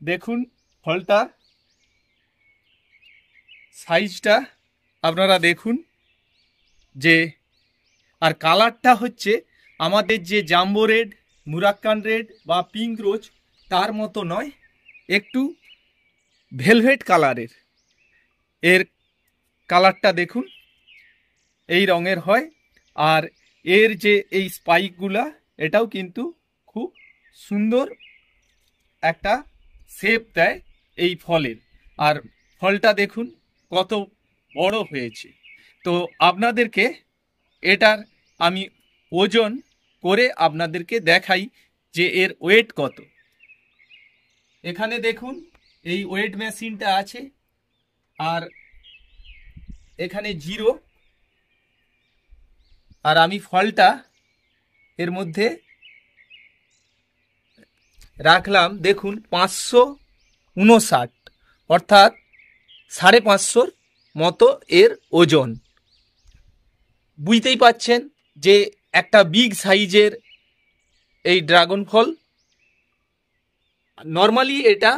দেখুন ফলটার সাইজটা আপনারা দেখুন যে, আর কালারটা হচ্ছে আমাদের যে জাম্বো রেড, মুরাক্কান রেড বা পিঙ্ক রোজ তার মতো নয়, একটু ভেলভেট কালারের। এর কালারটা দেখুন এই রঙের হয়। আর এর যে এই স্পাইকগুলা, এটাও কিন্তু খুব সুন্দর একটা শেপ দেয় এই ফলের। আর ফলটা দেখুন কত বড় হয়েছে। তো আপনাদেরকে এটার আমি ওজন করে আপনাদেরকে দেখাই যে এর ওয়েট কত। এখানে দেখুন এই ওয়েট মেশিনটা আছে, আর এখানে 0। আর আমি ফলটা এর মধ্যে রাখলাম, দেখুন 559, অর্থাৎ 550 মতো এর ওজন। বুঝতেই পাচ্ছেন যে একটা বিগ সাইজের এই ড্রাগন ফল। নর্মালি এটা